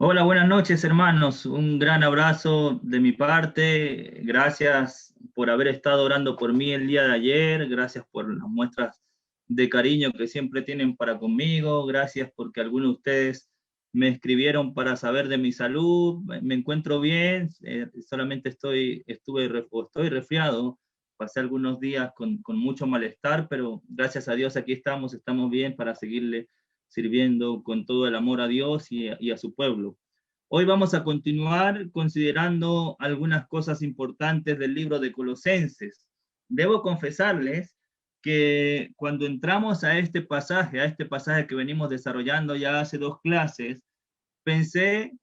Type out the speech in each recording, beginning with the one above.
Hola, buenas noches, hermanos. Un gran abrazo de mi parte. Gracias por haber estado orando por mí el día de ayer. Gracias por las muestras de cariño que siempre tienen para conmigo. Gracias porque algunos de ustedes me escribieron para saber de mi salud. Me encuentro bien. Solamente estoy resfriado. Pasé algunos días con mucho malestar, pero gracias a Dios aquí estamos bien para seguirle sirviendo con todo el amor a Dios y a su pueblo. Hoy vamos a continuar considerando algunas cosas importantes del libro de Colosenses. Debo confesarles que cuando entramos a este pasaje que venimos desarrollando ya hace dos clases, pensé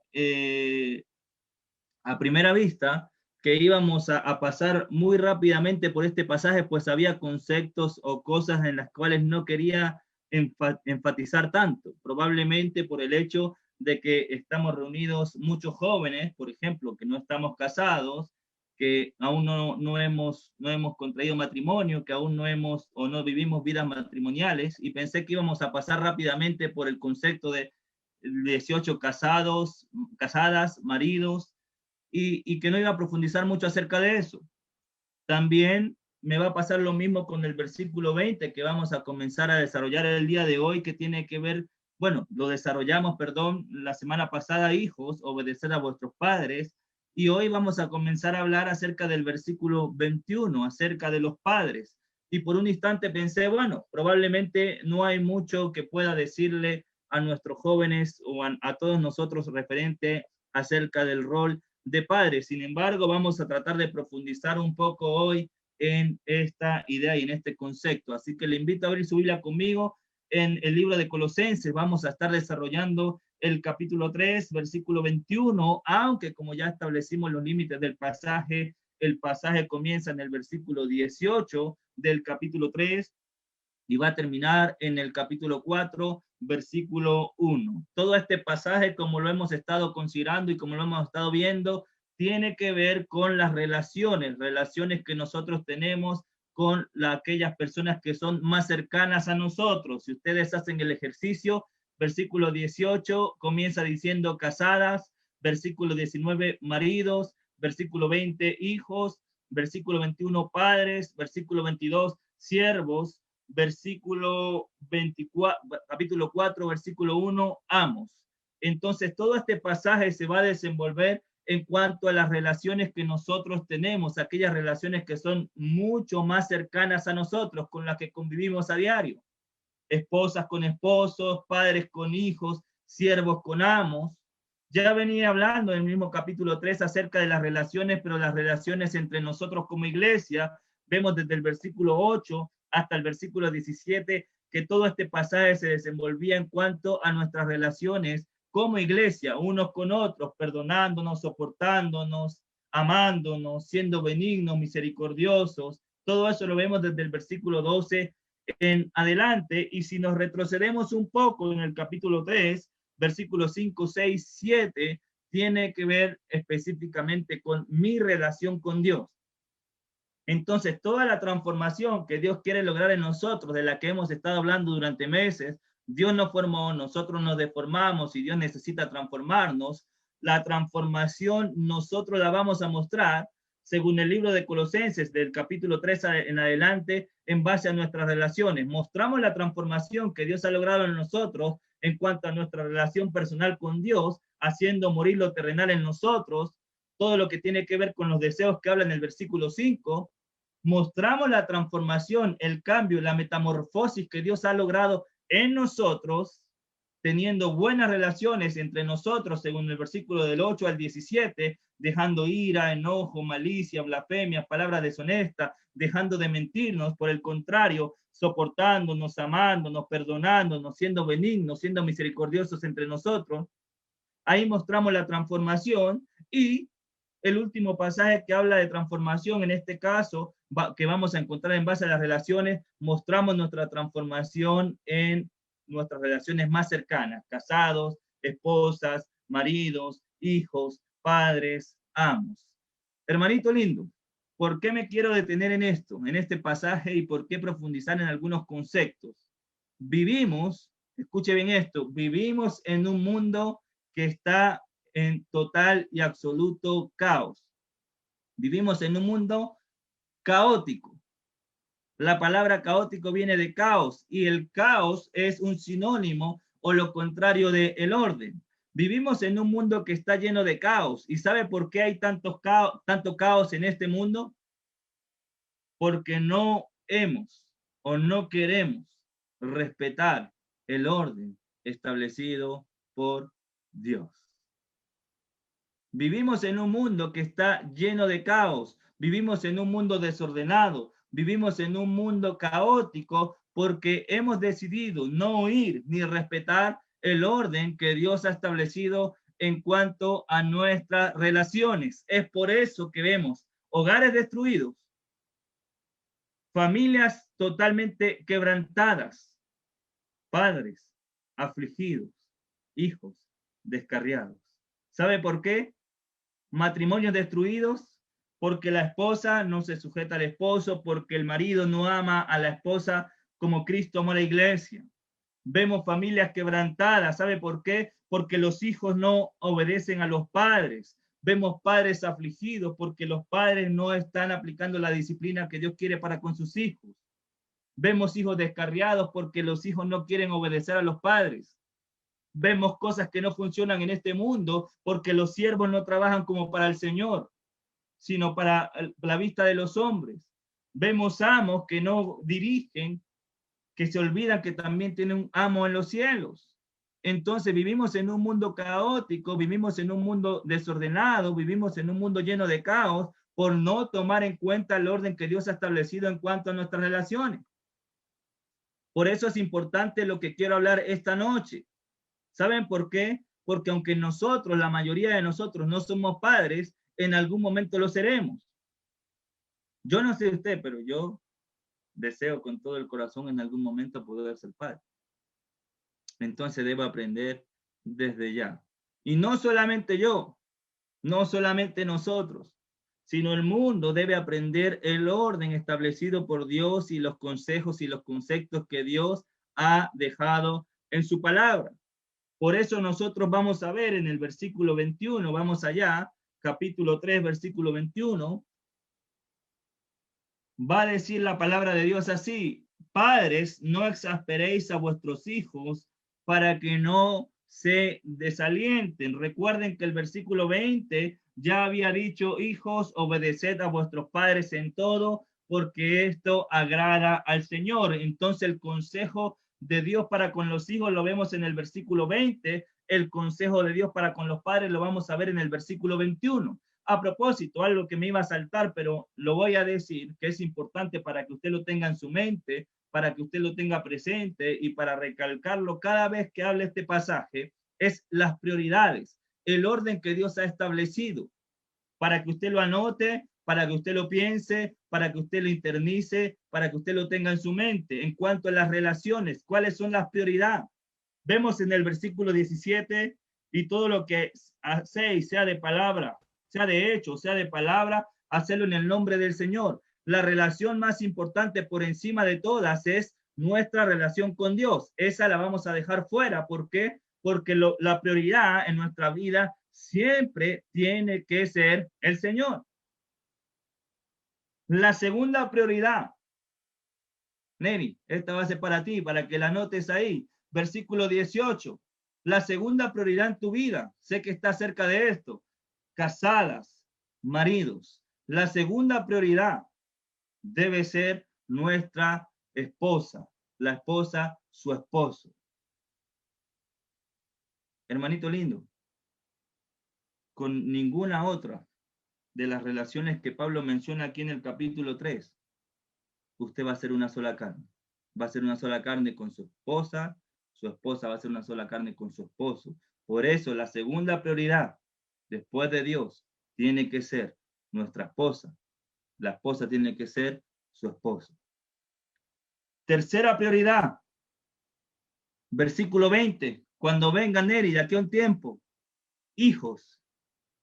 a primera vista que íbamos a pasar muy rápidamente por este pasaje, pues había conceptos o cosas en las cuales no quería enfatizar tanto, probablemente por el hecho de que estamos reunidos muchos jóvenes, por ejemplo, que no estamos casados, que aún no hemos contraído matrimonio, que aún no hemos o no vivimos vidas matrimoniales, y pensé que íbamos a pasar rápidamente por el concepto de 18 casados, casadas, maridos, y que no iba a profundizar mucho acerca de eso. También me va a pasar lo mismo con el versículo 20 que vamos a comenzar a desarrollar el día de hoy, que tiene que ver, bueno, lo desarrollamos, perdón, la semana pasada, hijos, obedecer a vuestros padres, y hoy vamos a comenzar a hablar acerca del versículo 21, acerca de los padres. Y por un instante pensé, bueno, probablemente no hay mucho que pueda decirle a nuestros jóvenes o a todos nosotros referente acerca del rol de padres. Sin embargo, vamos a tratar de profundizar un poco hoy en esta idea y en este concepto. Así que le invito a abrir su Biblia conmigo en el libro de Colosenses. Vamos a estar desarrollando el capítulo 3, versículo 21, aunque como ya establecimos los límites del pasaje, el pasaje comienza en el versículo 18 del capítulo 3 y va a terminar en el capítulo 4, versículo 1. Todo este pasaje, como lo hemos estado considerando y como lo hemos estado viendo, tiene que ver con las relaciones que nosotros tenemos con aquellas personas que son más cercanas a nosotros. Si ustedes hacen el ejercicio, versículo 18 comienza diciendo casadas, versículo 19 maridos, versículo 20 hijos, versículo 21 padres, versículo 22 siervos, versículo 24, capítulo 4, versículo 1, amos. Entonces, todo este pasaje se va a desenvolver en cuanto a las relaciones que nosotros tenemos, aquellas relaciones que son mucho más cercanas a nosotros, con las que convivimos a diario. Esposas con esposos, padres con hijos, siervos con amos. Ya venía hablando en el mismo capítulo 3 acerca de las relaciones, pero las relaciones entre nosotros como iglesia, vemos desde el versículo 8 hasta el versículo 17 que todo este pasaje se desenvolvía en cuanto a nuestras relaciones como iglesia, unos con otros, perdonándonos, soportándonos, amándonos, siendo benignos, misericordiosos. Todo eso lo vemos desde el versículo 12 en adelante. Y si nos retrocedemos un poco en el capítulo 3, versículos 5, 6, 7, tiene que ver específicamente con mi relación con Dios. Entonces, toda la transformación que Dios quiere lograr en nosotros, de la que hemos estado hablando durante meses, Dios nos formó, nosotros nos deformamos y Dios necesita transformarnos. La transformación nosotros la vamos a mostrar según el libro de Colosenses, del capítulo 3 en adelante, en base a nuestras relaciones. Mostramos la transformación que Dios ha logrado en nosotros en cuanto a nuestra relación personal con Dios, haciendo morir lo terrenal en nosotros, todo lo que tiene que ver con los deseos que habla en el versículo 5, mostramos la transformación, el cambio, la metamorfosis que Dios ha logrado en nosotros, teniendo buenas relaciones entre nosotros, según el versículo del 8 al 17, dejando ira, enojo, malicia, blasfemia, palabras deshonestas, dejando de mentirnos, por el contrario, soportándonos, amándonos, perdonándonos, siendo benignos, siendo misericordiosos entre nosotros. Ahí mostramos la transformación y el último pasaje que habla de transformación, en este caso, que vamos a encontrar en base a las relaciones, mostramos nuestra transformación en nuestras relaciones más cercanas, casados, esposas, maridos, hijos, padres, amos. Hermanito lindo, ¿por qué me quiero detener en esto, en este pasaje, y por qué profundizar en algunos conceptos? Vivimos, escuche bien esto, vivimos en un mundo que está en total y absoluto caos. Vivimos en un mundo caótico. La palabra caótico viene de caos y el caos es un sinónimo o lo contrario de el orden. Vivimos en un mundo que está lleno de caos. ¿Y sabe por qué hay tanto caos en este mundo? Porque no hemos o no queremos respetar el orden establecido por Dios. Vivimos en un mundo que está lleno de caos, vivimos en un mundo desordenado, vivimos en un mundo caótico porque hemos decidido no oír ni respetar el orden que Dios ha establecido en cuanto a nuestras relaciones. Es por eso que vemos hogares destruidos, familias totalmente quebrantadas, padres afligidos, hijos descarriados. ¿Sabe por qué? Matrimonios destruidos porque la esposa no se sujeta al esposo, porque el marido no ama a la esposa como Cristo amó a la iglesia. Vemos familias quebrantadas, ¿sabe por qué? Porque los hijos no obedecen a los padres. Vemos padres afligidos porque los padres no están aplicando la disciplina que Dios quiere para con sus hijos. Vemos hijos descarriados porque los hijos no quieren obedecer a los padres. Vemos cosas que no funcionan en este mundo porque los siervos no trabajan como para el Señor, sino para la vista de los hombres. Vemos amos que no dirigen, que se olvidan que también tienen un amo en los cielos. Entonces vivimos en un mundo caótico, vivimos en un mundo desordenado, vivimos en un mundo lleno de caos por no tomar en cuenta el orden que Dios ha establecido en cuanto a nuestras relaciones. Por eso es importante lo que quiero hablar esta noche. ¿Saben por qué? Porque aunque nosotros, la mayoría de nosotros, no somos padres, en algún momento lo seremos. Yo no sé usted, pero yo deseo con todo el corazón en algún momento poder ser padre. Entonces debo aprender desde ya. Y no solamente yo, no solamente nosotros, sino el mundo debe aprender el orden establecido por Dios y los consejos y los conceptos que Dios ha dejado en su palabra. Por eso nosotros vamos a ver en el versículo 21, vamos allá, capítulo 3, versículo 21, va a decir la palabra de Dios así: padres, no exasperéis a vuestros hijos para que no se desalienten. Recuerden que el versículo 20 ya había dicho: hijos, obedeced a vuestros padres en todo, porque esto agrada al Señor. Entonces el consejo de Dios para con los hijos lo vemos en el versículo 20, el consejo de Dios para con los padres lo vamos a ver en el versículo 21. A propósito, algo que me iba a saltar, pero lo voy a decir, que es importante para que usted lo tenga en su mente, para que usted lo tenga presente y para recalcarlo cada vez que hable este pasaje, es las prioridades, el orden que Dios ha establecido, para que usted lo anote, para que usted lo piense, para que usted lo internice, para que usted lo tenga en su mente. En cuanto a las relaciones, ¿cuáles son las prioridades? Vemos en el versículo 17, y todo lo que hacéis, sea de palabra, sea de hecho, sea de palabra, hacerlo en el nombre del Señor. La relación más importante por encima de todas es nuestra relación con Dios. Esa la vamos a dejar fuera. ¿Por qué? Porque la prioridad en nuestra vida siempre tiene que ser el Señor. La segunda prioridad, Neri, esta va a ser para ti, para que la anotes ahí. Versículo 18. La segunda prioridad en tu vida, sé que está cerca de esto, casadas, maridos. La segunda prioridad debe ser nuestra esposa, la esposa, su esposo. Hermanito lindo, con ninguna otra de las relaciones que Pablo menciona aquí en el capítulo 3, usted va a ser una sola carne. Va a ser una sola carne con su esposa va a ser una sola carne con su esposo. Por eso la segunda prioridad, después de Dios, tiene que ser nuestra esposa. La esposa tiene que ser su esposo. Tercera prioridad, versículo 20, cuando venga Neri, de aquí a un tiempo, hijos.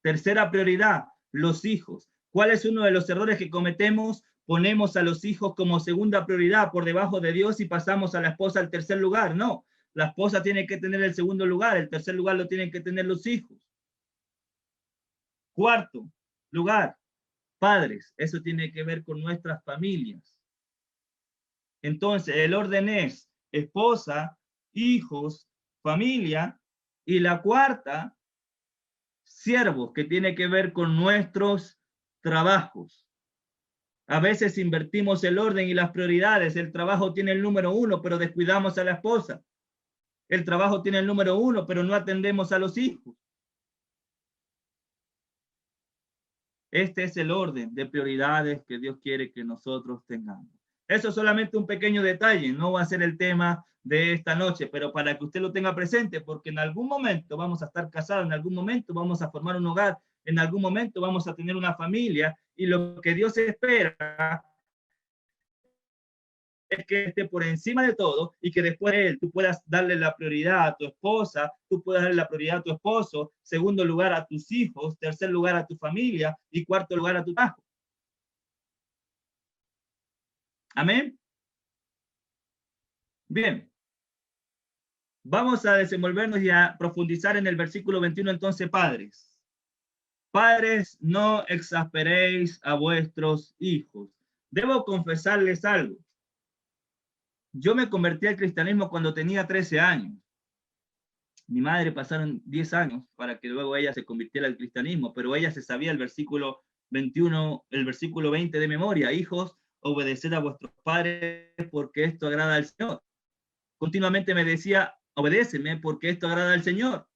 Tercera prioridad, los hijos. ¿Cuál es uno de los errores que cometemos? Ponemos a los hijos como segunda prioridad por debajo de Dios y pasamos a la esposa al tercer lugar. No, la esposa tiene que tener el segundo lugar, el tercer lugar lo tienen que tener los hijos. Cuarto lugar, padres. Eso tiene que ver con nuestras familias. Entonces, el orden es esposa, hijos, familia. Y la cuarta, siervos, que tiene que ver con nuestros trabajos. A veces invertimos el orden y las prioridades. El trabajo tiene el número 1, pero descuidamos a la esposa. El trabajo tiene el número 1, pero no atendemos a los hijos. Este es el orden de prioridades que Dios quiere que nosotros tengamos. Eso es solamente un pequeño detalle, no va a ser el tema de esta noche, pero para que usted lo tenga presente, porque en algún momento vamos a estar casados, en algún momento vamos a formar un hogar, en algún momento vamos a tener una familia, y lo que Dios espera es que esté por encima de todo y que después de él tú puedas darle la prioridad a tu esposa, tú puedas darle la prioridad a tu esposo, segundo lugar a tus hijos, tercer lugar a tu familia y cuarto lugar a tu trabajo. Amén. Bien. Vamos a desenvolvernos y a profundizar en el versículo 21 entonces, padres. Padres, no exasperéis a vuestros hijos. Debo confesarles algo. Yo me convertí al cristianismo cuando tenía 13 años. Mi madre pasaron 10 años para que luego ella se convirtiera al cristianismo, pero ella se sabía el versículo 21, el versículo 20 de memoria. Hijos, obedeced a vuestros padres porque esto agrada al Señor. Continuamente me decía, obedéceme porque esto agrada al Señor.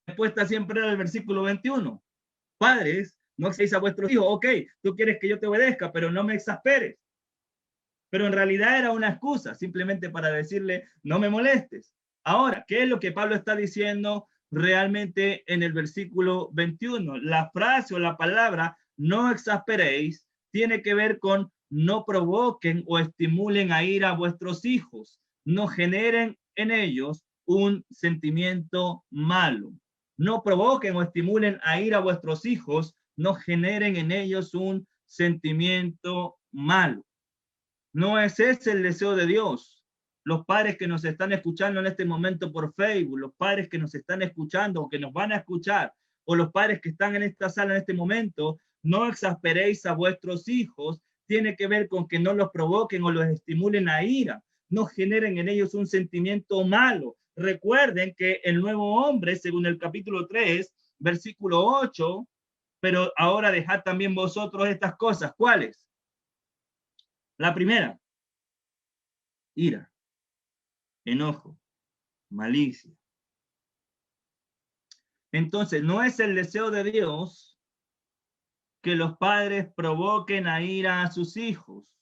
La respuesta siempre era el versículo 21. Padres, no exageréis a vuestros hijos. Ok, tú quieres que yo te obedezca, pero no me exasperes. Pero en realidad era una excusa, simplemente para decirle, no me molestes. Ahora, ¿qué es lo que Pablo está diciendo realmente en el versículo 21? La frase o la palabra, no exasperéis, tiene que ver con no provoquen o estimulen a ira a vuestros hijos, no generen en ellos un sentimiento malo. No provoquen o estimulen a ira a vuestros hijos, no generen en ellos un sentimiento malo. No es ese el deseo de Dios. Los padres que nos están escuchando en este momento por Facebook, los padres que nos están escuchando o que nos van a escuchar, o los padres que están en esta sala en este momento, no exasperéis a vuestros hijos, tiene que ver con que no los provoquen o los estimulen a ira, no generen en ellos un sentimiento malo. Recuerden que el nuevo hombre, según el capítulo 3, versículo 8, pero ahora dejad también vosotros estas cosas. ¿Cuáles? La primera, ira, enojo, malicia. Entonces, no es el deseo de Dios que los padres provoquen a ira a sus hijos.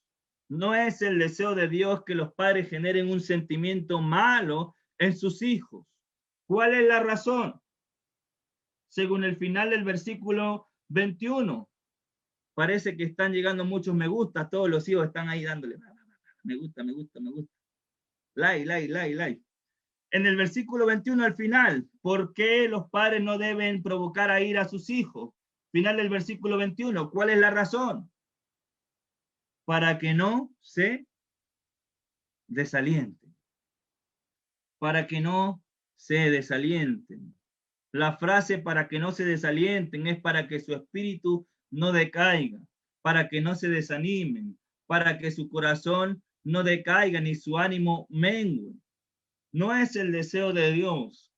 No es el deseo de Dios que los padres generen un sentimiento malo en sus hijos. ¿Cuál es la razón? Según el final del versículo 21, parece que están llegando muchos me gusta, todos los hijos están ahí dándole me gusta, me gusta, me gusta. Like. En el versículo 21 al final, ¿por qué los padres no deben provocar a ira a sus hijos? Final del versículo 21, ¿cuál es la razón? Para que no se desalienten. Para que no se desalienten. La frase para que no se desalienten es para que su espíritu no decaiga, para que no se desanimen, para que su corazón no decaiga ni su ánimo mengue. No es el deseo de Dios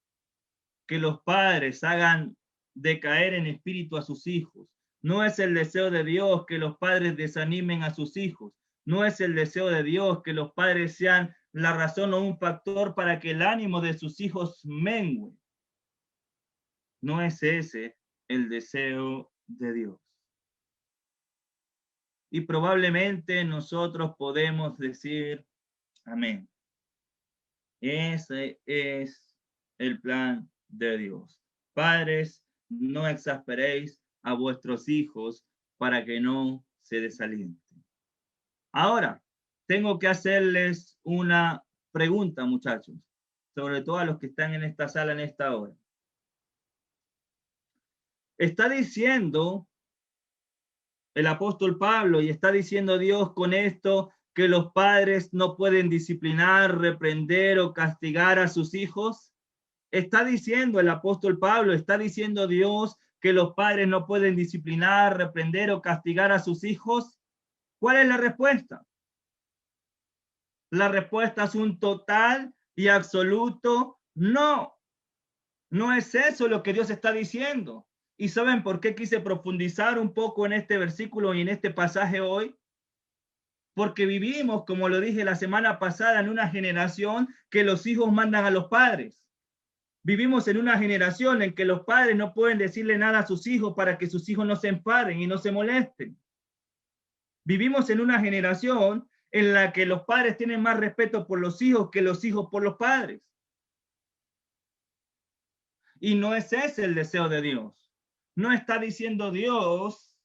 que los padres hagan decaer en espíritu a sus hijos. No es el deseo de Dios que los padres desanimen a sus hijos. No es el deseo de Dios que los padres sean la razón o un factor para que el ánimo de sus hijos mengue. No es ese el deseo de Dios. Y probablemente nosotros podemos decir, amén. Ese es el plan de Dios. Padres, no exasperéis a vuestros hijos para que no se desalienten. Ahora, tengo que hacerles una pregunta, muchachos, sobre todo a los que están en esta sala en esta hora. Está diciendo el apóstol Pablo y está diciendo Dios con esto que los padres no pueden disciplinar, reprender o castigar a sus hijos. Está diciendo el apóstol Pablo, está diciendo Dios que los padres no pueden disciplinar, reprender o castigar a sus hijos? ¿Cuál es la respuesta? La respuesta es un total y absoluto no. No es eso lo que Dios está diciendo. ¿Y saben por qué quise profundizar un poco en este versículo y en este pasaje hoy? Porque vivimos, como lo dije la semana pasada, en una generación que los hijos mandan a los padres. Vivimos en una generación en que los padres no pueden decirle nada a sus hijos para que sus hijos no se enfaren y no se molesten. Vivimos en una generación en la que los padres tienen más respeto por los hijos que los hijos por los padres. Y no es ese el deseo de Dios. No está diciendo Dios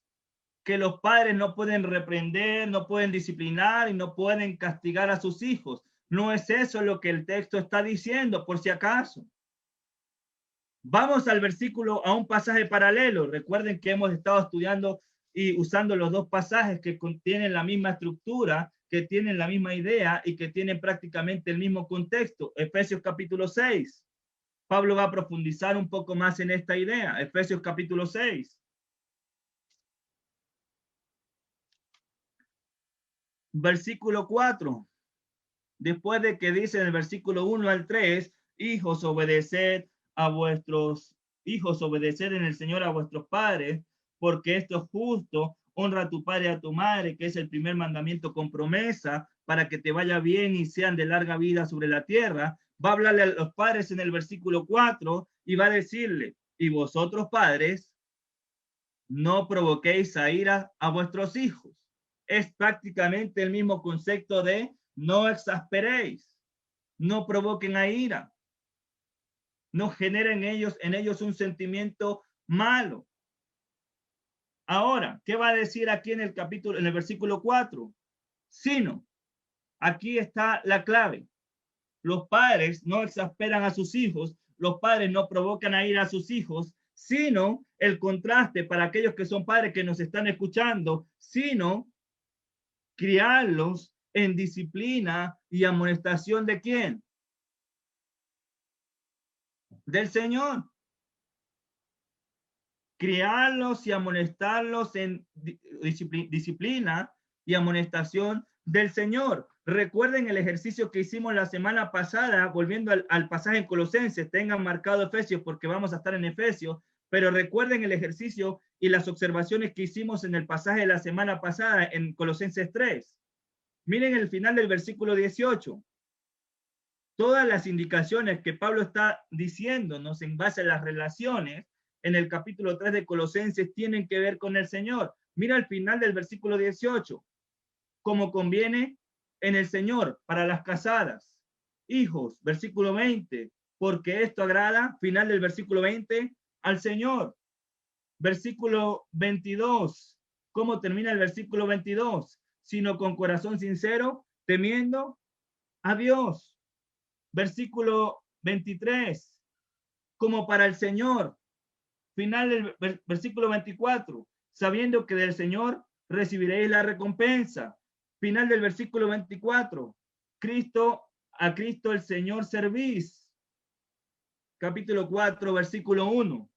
que los padres no pueden reprender, no pueden disciplinar y no pueden castigar a sus hijos. No es eso lo que el texto está diciendo, por si acaso. Vamos al versículo, a un pasaje paralelo. Recuerden que hemos estado estudiando y usando los dos pasajes que contienen la misma estructura, que tienen la misma idea y que tienen prácticamente el mismo contexto. Efesios capítulo 6. Pablo va a profundizar un poco más en esta idea. Efesios capítulo 6. Versículo 4. Después de que dice en el versículo 1 al 3, hijos, obedeced a vuestros hijos, obedeced en el Señor a vuestros padres, porque esto es justo. Honra a tu padre y a tu madre, que es el primer mandamiento con promesa, para que te vaya bien y sean de larga vida sobre la tierra. Va a hablarle a los padres en el versículo 4 y va a decirle, y vosotros padres, no provoquéis a ira a vuestros hijos. Es prácticamente el mismo concepto de no exasperéis, no provoquen a ira, no generen en ellos un sentimiento malo. Ahora, ¿qué va a decir aquí en el capítulo, en el versículo 4? Sino, aquí está la clave. Los padres no exasperan a sus hijos, los padres no provocan a ira a sus hijos, sino el contraste para aquellos que son padres que nos están escuchando, sino criarlos en disciplina y amonestación de quién? Del Señor. Criarlos y amonestarlos en disciplina y amonestación del Señor. Recuerden el ejercicio que hicimos la semana pasada, volviendo al pasaje en Colosenses, tengan marcado Efesios porque vamos a estar en Efesios, pero recuerden el ejercicio y las observaciones que hicimos en el pasaje de la semana pasada en Colosenses 3. Miren el final del versículo 18. Todas las indicaciones que Pablo está diciéndonos en base a las relaciones en el capítulo 3 de Colosenses tienen que ver con el Señor. Mira el final del versículo 18. Como conviene en el Señor para las casadas. Hijos, versículo 20. Porque esto agrada, final del versículo 20, al Señor. Versículo 22. ¿Cómo termina el versículo 22? Sino con corazón sincero, temiendo a Dios. Versículo 23. Como para el Señor. Final del versículo 24. Sabiendo que del Señor recibiréis la recompensa. Final del versículo 24. A Cristo el Señor servís. Capítulo 4, versículo 1.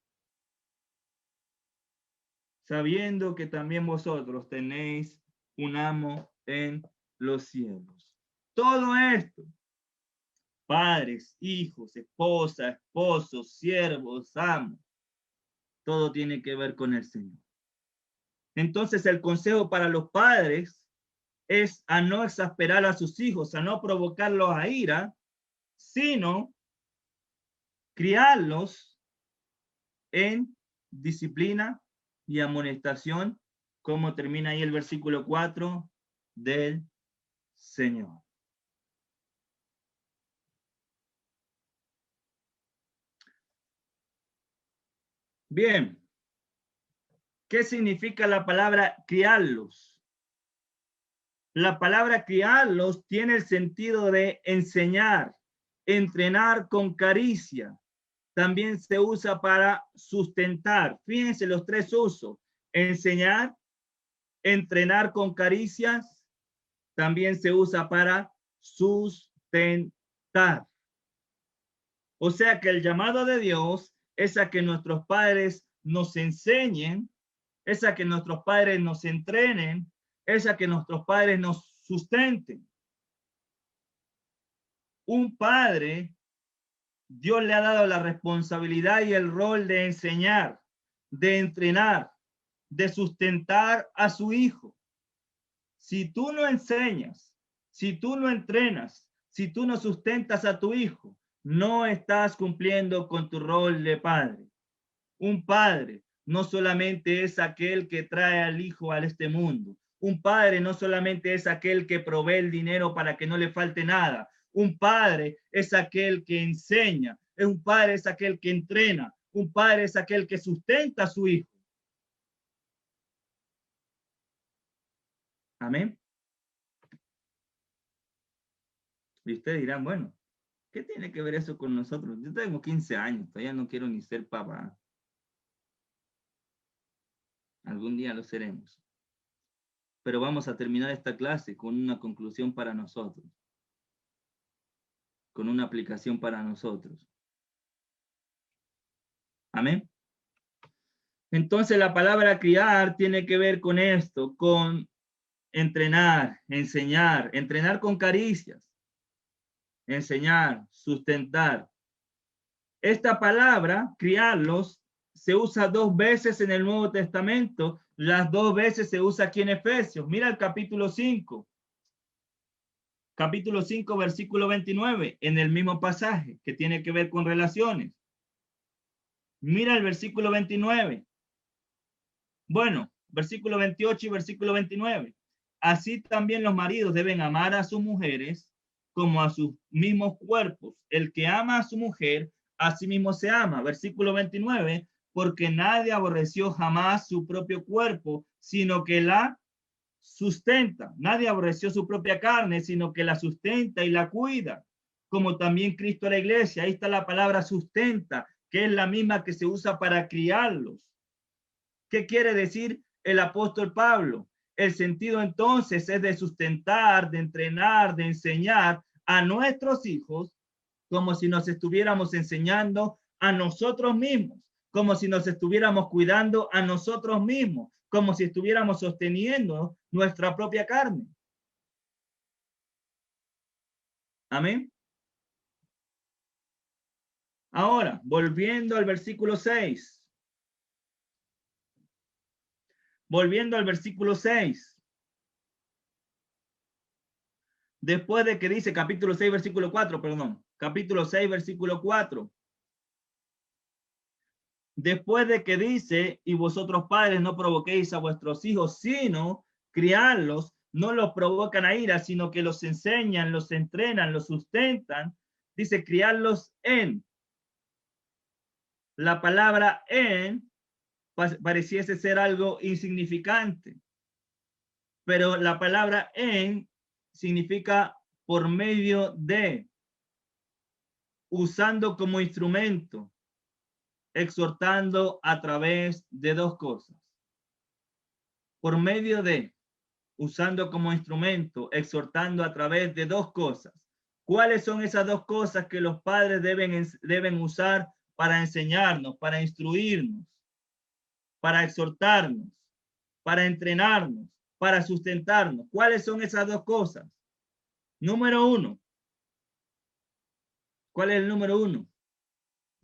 Sabiendo que también vosotros tenéis un amo en los cielos. Todo esto, padres, hijos, esposas, esposos, siervos, amos, todo tiene que ver con el Señor. Entonces el consejo para los padres es a no exasperar a sus hijos, a no provocarlos a ira, sino criarlos en disciplina y amonestación, como termina ahí el versículo 4 del Señor. Bien, ¿qué significa la palabra criarlos? La palabra criarlos tiene el sentido de enseñar, entrenar con caricia. También se usa para sustentar. Fíjense los tres usos. Enseñar, entrenar con caricias, también se usa para sustentar. O sea que el llamado de Dios es a que nuestros padres nos enseñen, es a que nuestros padres nos entrenen, es a que nuestros padres nos sustenten. Un padre, Dios le ha dado la responsabilidad y el rol de enseñar, de entrenar, de sustentar a su hijo. Si tú no enseñas, si tú no entrenas, si tú no sustentas a tu hijo, no estás cumpliendo con tu rol de padre. Un padre no solamente es aquel que trae al hijo a este mundo. Un padre no solamente es aquel que provee el dinero para que no le falte nada. Un padre es aquel que enseña. Un padre es aquel que entrena. Un padre es aquel que sustenta a su hijo. Amén. Y ustedes dirán, bueno, ¿qué tiene que ver eso con nosotros? Yo tengo 15 años, todavía no quiero ni ser papá. Algún día lo seremos. Pero vamos a terminar esta clase con una conclusión para nosotros, con una aplicación para nosotros. Amén. Entonces la palabra criar tiene que ver con esto, con entrenar, enseñar, entrenar con caricias, enseñar, sustentar. Esta palabra, criarlos, se usa 2 veces en el Nuevo Testamento, las 2 veces se usa aquí en Efesios. Mira el capítulo 5. Capítulo 5, versículo 29, en el mismo pasaje que tiene que ver con relaciones. Mira el versículo 29. Bueno, versículo 28 y versículo 29. Así también los maridos deben amar a sus mujeres como a sus mismos cuerpos. El que ama a su mujer, a sí mismo se ama. Versículo 29, porque nadie aborreció jamás su propio cuerpo, sino que la sustenta. Nadie aborreció su propia carne, sino que la sustenta y la cuida, como también Cristo a la iglesia. Ahí está la palabra sustenta, que es la misma que se usa para criarlos. ¿Qué quiere decir el apóstol Pablo? El sentido entonces es de sustentar, de entrenar, de enseñar a nuestros hijos como si nos estuviéramos enseñando a nosotros mismos, como si nos estuviéramos cuidando a nosotros mismos, como si estuviéramos sosteniendo nuestra propia carne. Amén. Ahora, volviendo al versículo 6. Volviendo al versículo 6. Después de que dice capítulo 6, versículo 4, perdón. Capítulo 6, versículo 4. Después de que dice, y vosotros padres no provoquéis a vuestros hijos, sino criarlos, no los provocan a ira, sino que los enseñan, los entrenan, los sustentan. Dice criarlos en. La palabra en pareciese ser algo insignificante, pero la palabra en significa por medio de, usando como instrumento, exhortando a través de 2 cosas. Por medio de, usando como instrumento, exhortando a través de 2 cosas. ¿Cuáles son esas 2 cosas que los padres deben usar para enseñarnos, para instruirnos, para exhortarnos, para entrenarnos, para sustentarnos? ¿Cuáles son esas 2 cosas? Número 1. ¿Cuál es el número 1?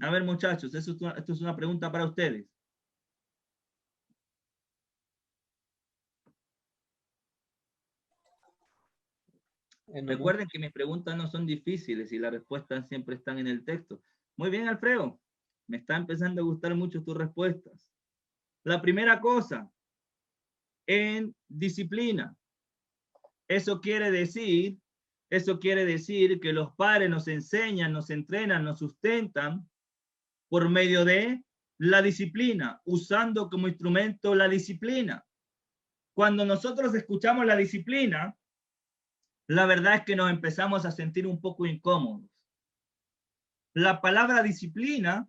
A ver, muchachos, esto es una pregunta para ustedes. Recuerden que mis preguntas no son difíciles y las respuestas siempre están en el texto. Muy bien, Alfredo. Me está empezando a gustar mucho tus respuestas. La primera cosa, en disciplina. Eso quiere decir que los padres nos enseñan, nos entrenan, nos sustentan por medio de la disciplina, usando como instrumento la disciplina. Cuando nosotros escuchamos la disciplina, la verdad es que nos empezamos a sentir un poco incómodos. La palabra disciplina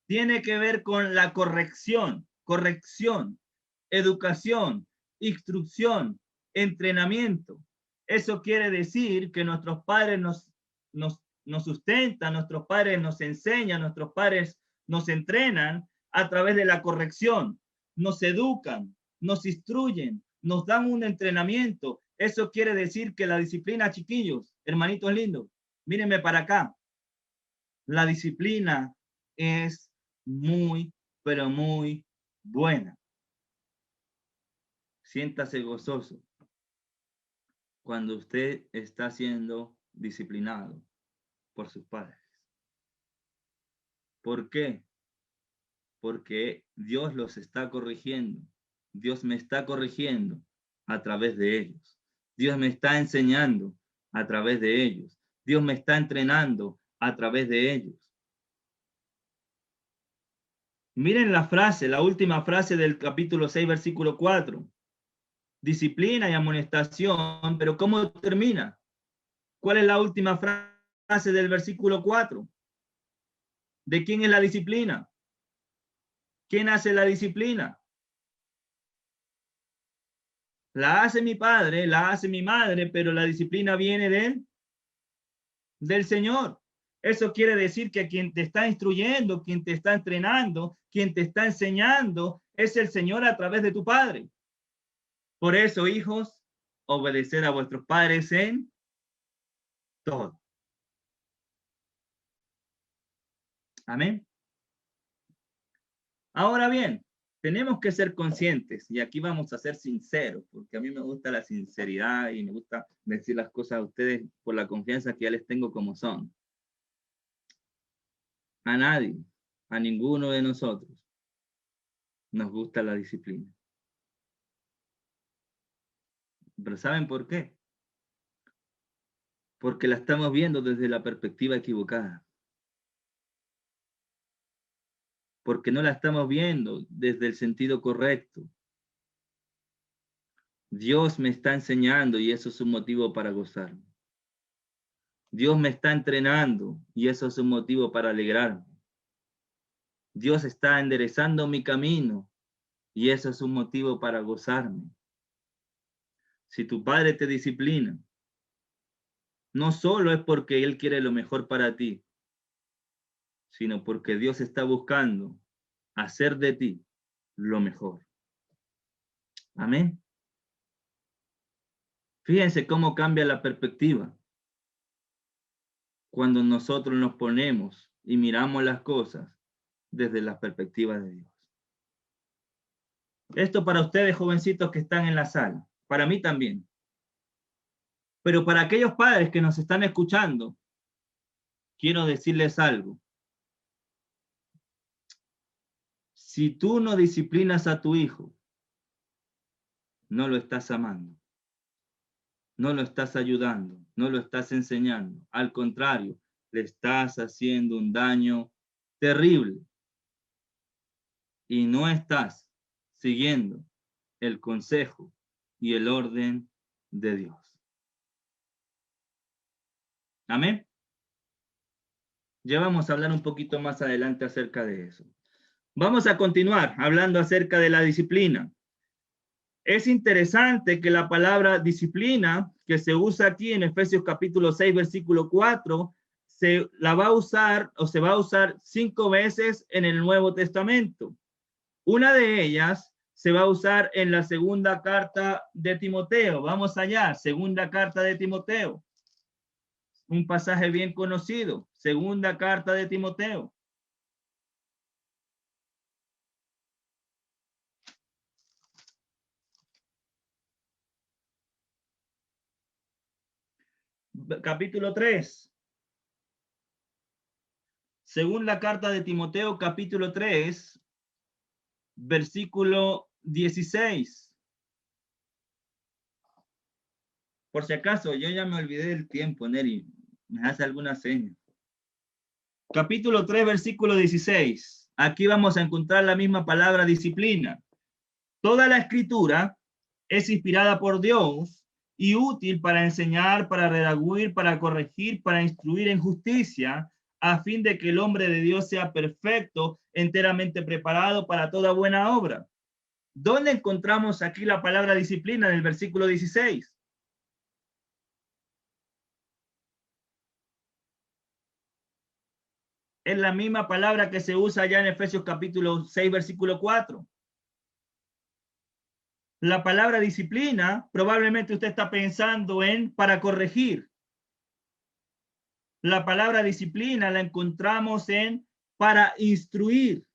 tiene que ver con la corrección, educación, instrucción, entrenamiento. Eso quiere decir que nuestros padres nos sustentan, nuestros padres nos enseñan, nuestros padres nos entrenan a través de la corrección. Nos educan, nos instruyen, nos dan un entrenamiento. Eso quiere decir que la disciplina, chiquillos, hermanitos lindos, mírenme para acá. La disciplina es muy, pero muy buena. Siéntase gozoso cuando usted está siendo disciplinado por sus padres. ¿Por qué? Porque Dios los está corrigiendo. Dios me está corrigiendo a través de ellos. Dios me está enseñando a través de ellos. Dios me está entrenando a través de ellos. Miren la frase, la última frase del capítulo 6, versículo 4. Disciplina y amonestación, pero ¿cómo termina? ¿Cuál es la última frase del versículo 4? ¿De quién es la disciplina? ¿Quién hace la disciplina? La hace mi padre, la hace mi madre, pero la disciplina viene del Señor. Eso quiere decir que quien te está instruyendo, quien te está entrenando, quien te está enseñando, es el Señor a través de tu Padre. Por eso, hijos, obedecer a vuestros padres en todo. Amén. Ahora bien, tenemos que ser conscientes, y aquí vamos a ser sinceros, porque a mí me gusta la sinceridad y me gusta decir las cosas a ustedes por la confianza que ya les tengo como son. A nadie, a ninguno de nosotros, nos gusta la disciplina. Pero ¿saben por qué? Porque la estamos viendo desde la perspectiva equivocada. Porque no la estamos viendo desde el sentido correcto. Dios me está enseñando y eso es un motivo para gozarme. Dios me está entrenando y eso es un motivo para alegrarme. Dios está enderezando mi camino y eso es un motivo para gozarme. Si tu padre te disciplina, no solo es porque Él quiere lo mejor para ti, sino porque Dios está buscando hacer de ti lo mejor. Amén. Fíjense cómo cambia la perspectiva cuando nosotros nos ponemos y miramos las cosas desde la perspectiva de Dios. Esto para ustedes, jovencitos que están en la sala, para mí también. Pero para aquellos padres que nos están escuchando, quiero decirles algo. Si tú no disciplinas a tu hijo, no lo estás amando, no lo estás ayudando, no lo estás enseñando. Al contrario, le estás haciendo un daño terrible y no estás siguiendo el consejo y el orden de Dios. Amén. Ya vamos a hablar un poquito más adelante acerca de eso. Vamos a continuar hablando acerca de la disciplina. Es interesante que la palabra disciplina que se usa aquí en Efesios capítulo 6, versículo 4, se va a usar 5 veces en el Nuevo Testamento. Una de ellas se va a usar en la segunda carta de Timoteo. Vamos allá, segunda carta de Timoteo. Un pasaje bien conocido, segunda carta de Timoteo. Capítulo 3. Según la carta de Timoteo, capítulo 3, versículo 16. Por si acaso, yo ya me olvidé del tiempo, Neri. Me hace alguna seña. Capítulo 3, versículo 16. Aquí vamos a encontrar la misma palabra disciplina. Toda la escritura es inspirada por Dios y útil para enseñar, para redarguir, para corregir, para instruir en justicia, a fin de que el hombre de Dios sea perfecto, enteramente preparado para toda buena obra. ¿Dónde encontramos aquí la palabra disciplina en el versículo 16? Es la misma palabra que se usa allá en Efesios capítulo 6, versículo 4. La palabra disciplina, probablemente usted está pensando en para corregir. La palabra disciplina la encontramos en para instruir.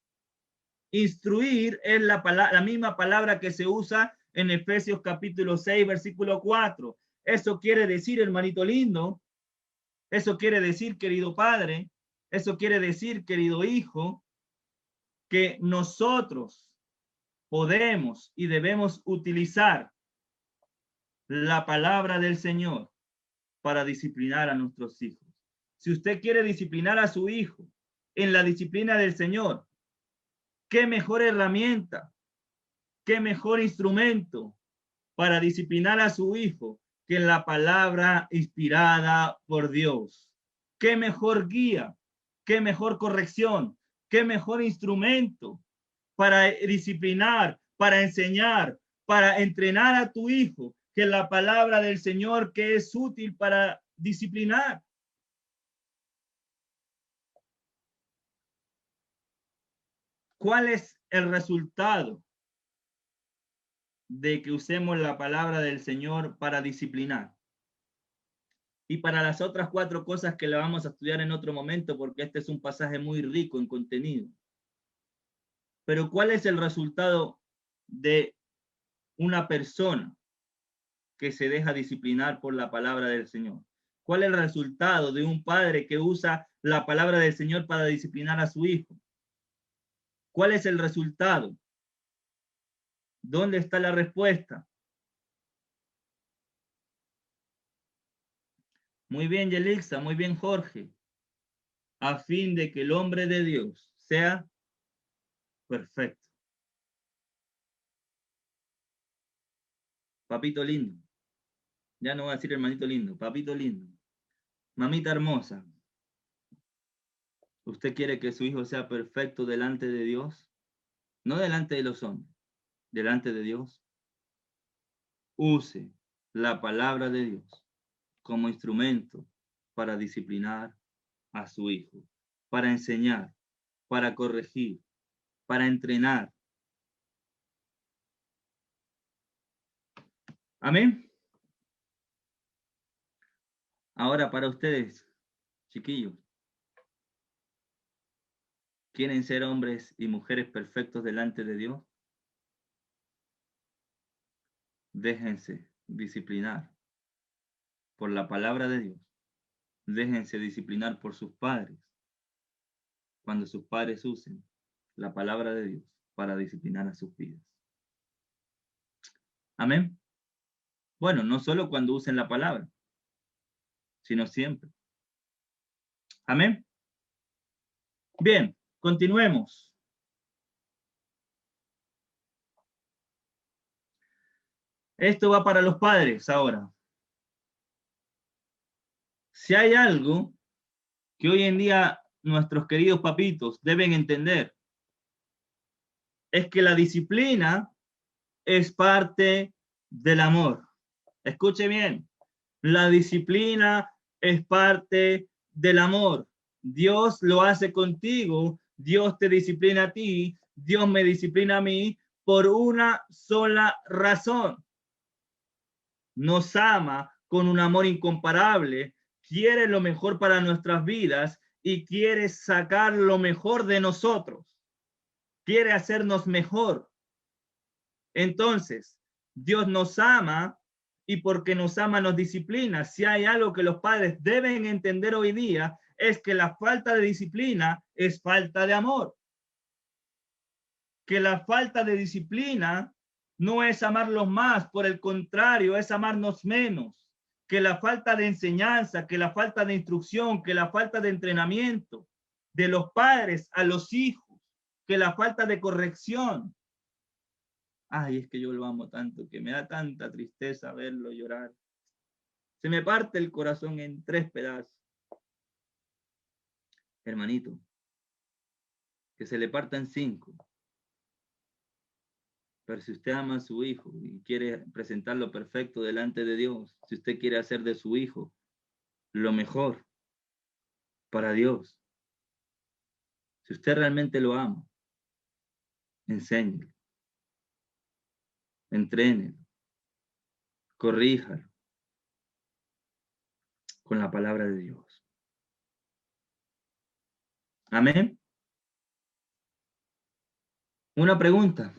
Instruir es la misma palabra que se usa en Efesios capítulo 6, versículo 4. Eso quiere decir, hermanito lindo, eso quiere decir, querido padre, eso quiere decir, querido hijo, que nosotros podemos y debemos utilizar la palabra del Señor para disciplinar a nuestros hijos. Si usted quiere disciplinar a su hijo en la disciplina del Señor, ¿qué mejor herramienta, qué mejor instrumento para disciplinar a su hijo que la palabra inspirada por Dios? ¿Qué mejor guía, qué mejor corrección, qué mejor instrumento para disciplinar, para enseñar, para entrenar a tu hijo que la palabra del Señor, que es útil para disciplinar? ¿Cuál es el resultado de que usemos la palabra del Señor para disciplinar? Y para las otras 4 cosas que le vamos a estudiar en otro momento, porque este es un pasaje muy rico en contenido. Pero ¿cuál es el resultado de una persona que se deja disciplinar por la palabra del Señor? ¿Cuál es el resultado de un padre que usa la palabra del Señor para disciplinar a su hijo? ¿Cuál es el resultado? ¿Dónde está la respuesta? Muy bien, Yelixa, muy bien, Jorge. A fin de que el hombre de Dios sea perfecto. Papito lindo. Ya no voy a decir hermanito lindo, papito lindo. Mamita hermosa. ¿Usted quiere que su hijo sea perfecto delante de Dios? No delante de los hombres, delante de Dios. Use la palabra de Dios como instrumento para disciplinar a su hijo, para enseñar, para corregir, para entrenar. Amén. Ahora para ustedes, chiquillos, ¿quieren ser hombres y mujeres perfectos delante de Dios? Déjense disciplinar por la palabra de Dios. Déjense disciplinar por sus padres cuando sus padres usen la palabra de Dios para disciplinar a sus vidas. Amén. Bueno, no solo cuando usen la palabra, sino siempre. Amén. Bien, continuemos. Esto va para los padres ahora. Si hay algo que hoy en día nuestros queridos papitos deben entender, es que la disciplina es parte del amor. Escuche bien, la disciplina es parte del amor. Dios lo hace contigo, Dios te disciplina a ti, Dios me disciplina a mí por una sola razón. Nos ama con un amor incomparable, quiere lo mejor para nuestras vidas y quiere sacar lo mejor de nosotros. Quiere hacernos mejor. Entonces, Dios nos ama y porque nos ama nos disciplina. Si hay algo que los padres deben entender hoy día es que la falta de disciplina es falta de amor. Que la falta de disciplina no es amarlos más, por el contrario, es amarnos menos. Que la falta de enseñanza, que la falta de instrucción, que la falta de entrenamiento de los padres a los hijos, que la falta de corrección. Ay, es que yo lo amo tanto, que me da tanta tristeza verlo llorar. Se me parte el corazón en 3 pedazos. Hermanito, que se le partan 5. Pero si usted ama a su hijo y quiere presentarlo perfecto delante de Dios, si usted quiere hacer de su hijo lo mejor para Dios, Si usted realmente lo ama, enséñelo, entrénelo, corríjalo con la palabra de Dios. Amén. Una pregunta.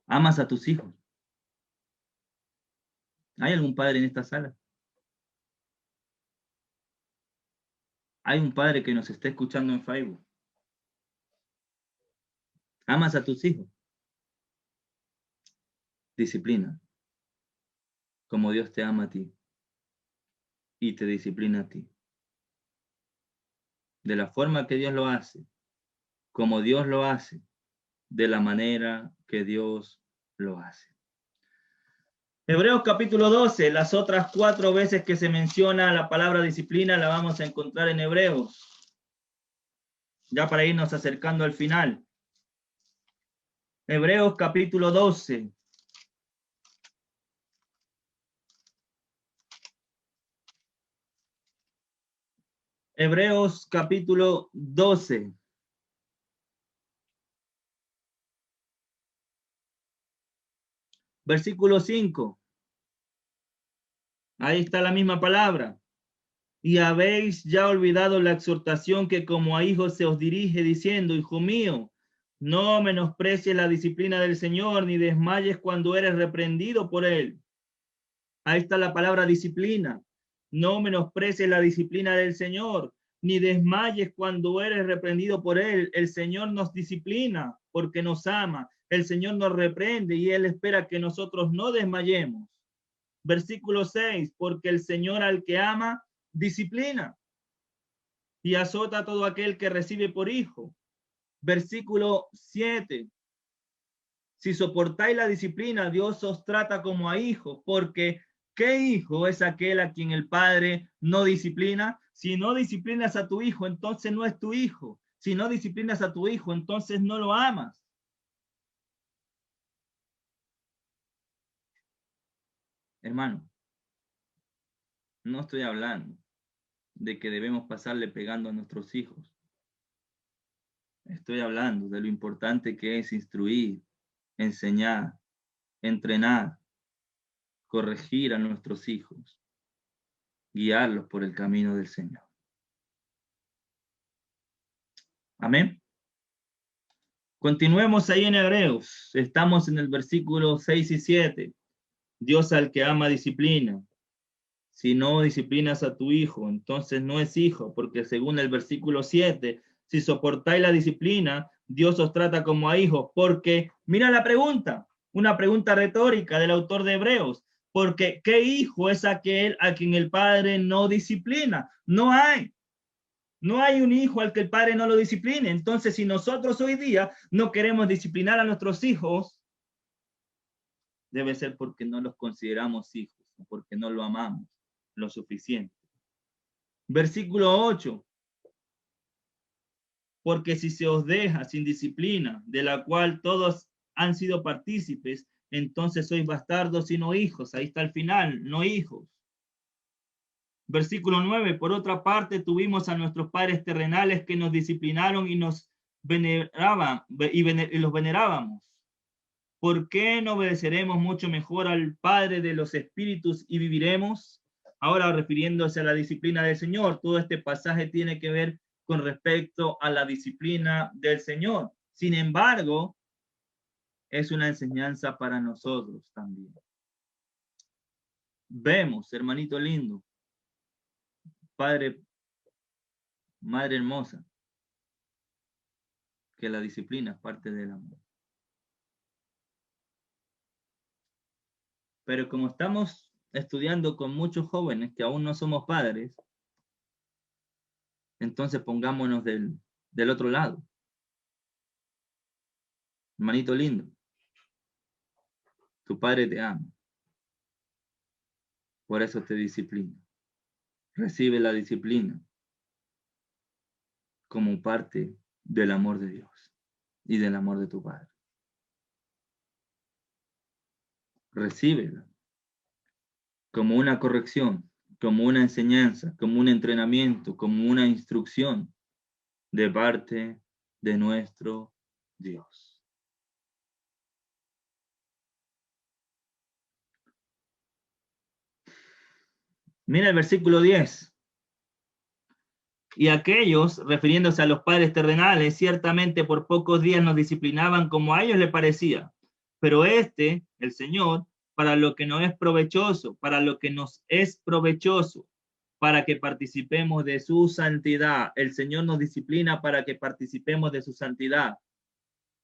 ¿Amas a tus hijos? ¿Hay algún padre en esta sala? ¿Hay un padre que nos esté escuchando en Facebook? ¿Amas a tus hijos? Disciplina, como Dios te ama a ti y te disciplina a ti. De la forma que Dios lo hace, como Dios lo hace, de la manera que Dios lo hace. Hebreos capítulo 12, las otras 4 veces que se menciona la palabra disciplina la vamos a encontrar en Hebreos. Ya para irnos acercando al final. Hebreos capítulo 12. Hebreos capítulo 12. Versículo 5. Ahí está la misma palabra. Y habéis ya olvidado la exhortación que como a hijos se os dirige diciendo, hijo mío, no menosprecies la disciplina del Señor, ni desmayes cuando eres reprendido por él. Ahí está la palabra disciplina. No menosprecies la disciplina del Señor, ni desmayes cuando eres reprendido por él. El Señor nos disciplina porque nos ama. El Señor nos reprende y él espera que nosotros no desmayemos. Versículo 6, porque el Señor al que ama, disciplina y azota a todo aquel que recibe por hijo. Versículo 7, si soportáis la disciplina, Dios os trata como a hijos, porque ¿qué hijo es aquel a quien el padre no disciplina? Si no disciplinas a tu hijo, entonces no es tu hijo. Si no disciplinas a tu hijo, entonces no lo amas. Hermano, no estoy hablando de que debemos pasarle pegando a nuestros hijos. Estoy hablando de lo importante que es instruir, enseñar, entrenar, corregir a nuestros hijos, guiarlos por el camino del Señor. Amén. Continuemos ahí en Hebreos. Estamos en el versículo 6 y 7. Dios al que ama disciplina. Si no disciplinas a tu hijo, entonces no es hijo, porque según el versículo 7, si soportáis la disciplina, Dios os trata como a hijos, porque, mira la pregunta, una pregunta retórica del autor de Hebreos, porque ¿qué hijo es aquel a quien el padre no disciplina? No hay. No hay un hijo al que el padre no lo discipline. Entonces, si nosotros hoy día no queremos disciplinar a nuestros hijos, debe ser porque no los consideramos hijos, porque no lo amamos lo suficiente. Versículo 8. Porque si se os deja sin disciplina, de la cual todos han sido partícipes, entonces sois bastardos y no hijos. Ahí está el final, no hijos. Versículo 9. Por otra parte, tuvimos a nuestros padres terrenales que nos disciplinaron y nos veneraban y los venerábamos. ¿Por qué no obedeceremos mucho mejor al Padre de los Espíritus y viviremos? Ahora, refiriéndose a la disciplina del Señor, todo este pasaje tiene que ver con respecto a la disciplina del Señor. Sin embargo, es una enseñanza para nosotros también. Vemos, hermanito lindo, padre, madre hermosa, que la disciplina es parte del amor. Pero como estamos estudiando con muchos jóvenes que aún no somos padres, entonces pongámonos del otro lado. Hermanito lindo, tu padre te ama, por eso te disciplina. Recibe la disciplina como parte del amor de Dios y del amor de tu padre. Recíbela como una corrección, como una enseñanza, como un entrenamiento, como una instrucción de parte de nuestro Dios. Mira el versículo 10. Y aquellos, refiriéndose a los padres terrenales, ciertamente por pocos días nos disciplinaban como a ellos les parecía. Pero el Señor, para lo que no es provechoso, para lo que nos es provechoso, para que participemos de su santidad. El Señor nos disciplina para que participemos de su santidad.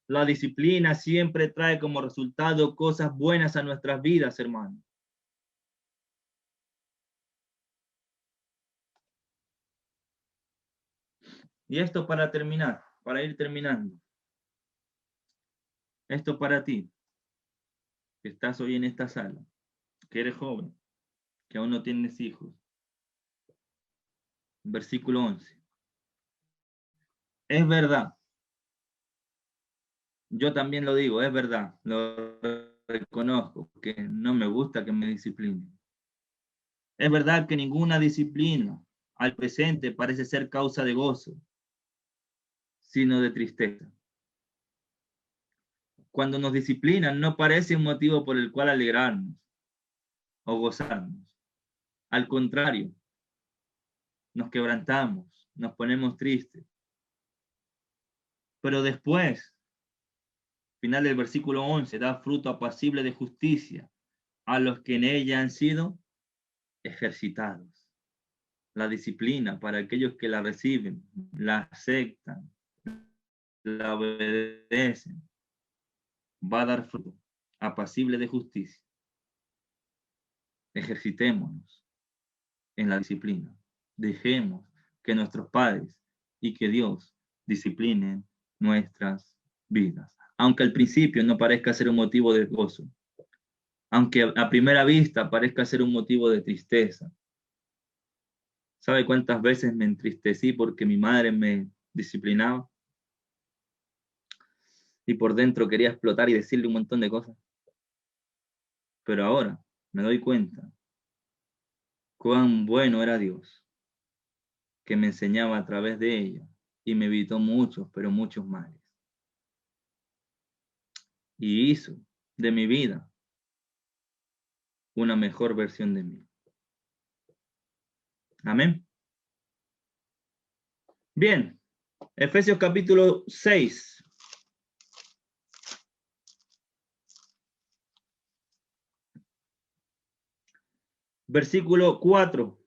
La disciplina siempre trae como resultado cosas buenas a nuestras vidas, hermanos. Y esto para terminar, para ir terminando. Esto para ti, que estás hoy en esta sala, que eres joven, que aún no tienes hijos. Versículo 11. Es verdad. Yo también lo digo, es verdad. Lo reconozco, que no me gusta que me disciplinen. Es verdad que ninguna disciplina al presente parece ser causa de gozo, sino de tristeza. Cuando nos disciplinan no parece un motivo por el cual alegrarnos o gozarnos. Al contrario, nos quebrantamos, nos ponemos tristes. Pero después, final del versículo 11, da fruto apacible de justicia a los que en ella han sido ejercitados. La disciplina para aquellos que la reciben, la aceptan, la obedecen, va a dar fruto apacible de justicia. Ejercitémonos en la disciplina. Dejemos que nuestros padres y que Dios disciplinen nuestras vidas. Aunque al principio no parezca ser un motivo de gozo, aunque a primera vista parezca ser un motivo de tristeza. ¿Sabe cuántas veces me entristecí porque mi madre me disciplinaba? Y por dentro quería explotar y decirle un montón de cosas. Pero ahora me doy cuenta cuán bueno era Dios, que me enseñaba a través de ella y me evitó muchos, pero muchos males. Y hizo de mi vida una mejor versión de mí. Amén. Bien, Efesios capítulo 6. Versículo 4.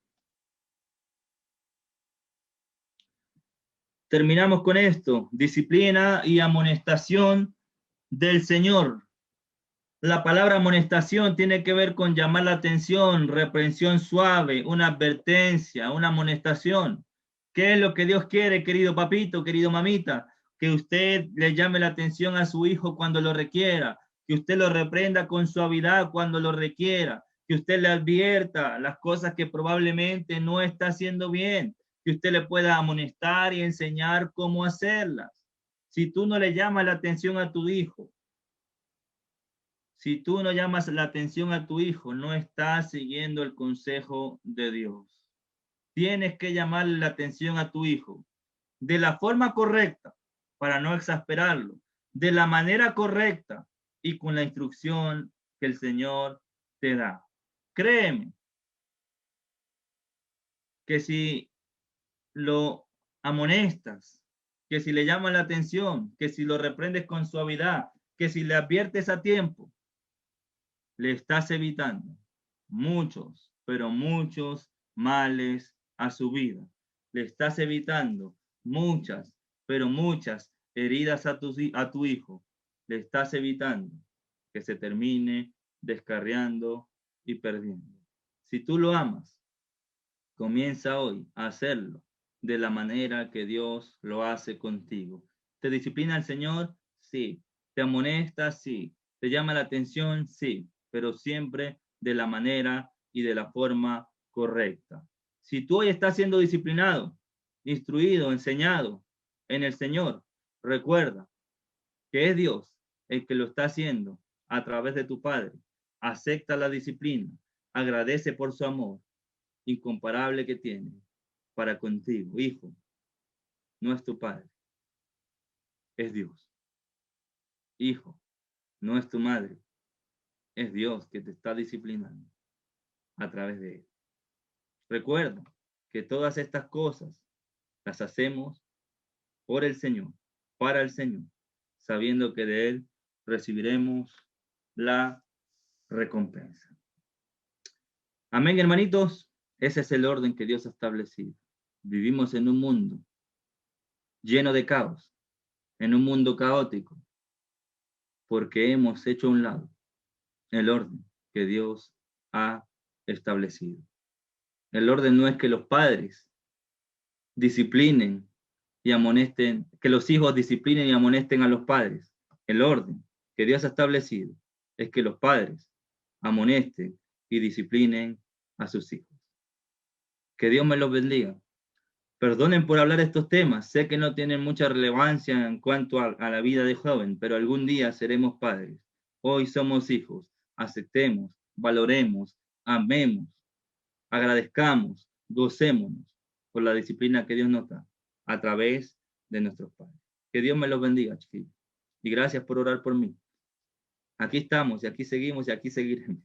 Terminamos con esto. Disciplina y amonestación del Señor. La palabra amonestación tiene que ver con llamar la atención, reprensión suave, una advertencia, una amonestación. ¿Qué es lo que Dios quiere, querido papito, querido mamita? Que usted le llame la atención a su hijo cuando lo requiera, que usted lo reprenda con suavidad cuando lo requiera, que usted le advierta las cosas que probablemente no está haciendo bien, que usted le pueda amonestar y enseñar cómo hacerlas. Si tú no le llamas la atención a tu hijo, si tú no llamas la atención a tu hijo, no estás siguiendo el consejo de Dios. Tienes que llamarle la atención a tu hijo de la forma correcta para no exasperarlo, de la manera correcta y con la instrucción que el Señor te da. Créeme que si lo amonestas, que si le llamas la atención, que si lo reprendes con suavidad, que si le adviertes a tiempo, le estás evitando muchos, pero muchos males a su vida. Le estás evitando muchas, pero muchas heridas a tu hijo. Le estás evitando que se termine descarriando y perdiendo. Si tú lo amas, comienza hoy a hacerlo de la manera que Dios lo hace contigo. ¿Te disciplina el Señor? Sí. ¿Te amonesta? Sí. ¿Te llama la atención? Sí. Pero siempre de la manera y de la forma correcta. Si tú hoy estás siendo disciplinado, instruido, enseñado en el Señor, recuerda que es Dios el que lo está haciendo a través de tu Padre. Acepta la disciplina, agradece por su amor incomparable que tiene para contigo, hijo. no es tu padre, es Dios. Hijo, no es tu madre, es Dios que te está disciplinando a través de él. Recuerda que todas estas cosas las hacemos por el Señor, para el Señor, sabiendo que de él recibiremos la recompensa. Amén, hermanitos. Ese es el orden que Dios ha establecido. Vivimos en un mundo lleno de caos, en un mundo caótico, porque hemos hecho a un lado el orden que Dios ha establecido. El orden no es que los padres disciplinen y amonesten, que los hijos disciplinen y amonesten a los padres. El orden que Dios ha establecido es que los padres amonesten y disciplinen a sus hijos. Que Dios me los bendiga. Perdonen por hablar de estos temas, sé que no tienen mucha relevancia en cuanto a la vida de joven, pero algún día seremos padres. Hoy somos hijos, aceptemos, valoremos, amemos, agradezcamos, gocémonos por la disciplina que Dios nos da a través de nuestros padres. Que Dios me los bendiga, chiquillos. Y gracias por orar por mí. Aquí estamos y aquí seguimos y aquí seguiremos.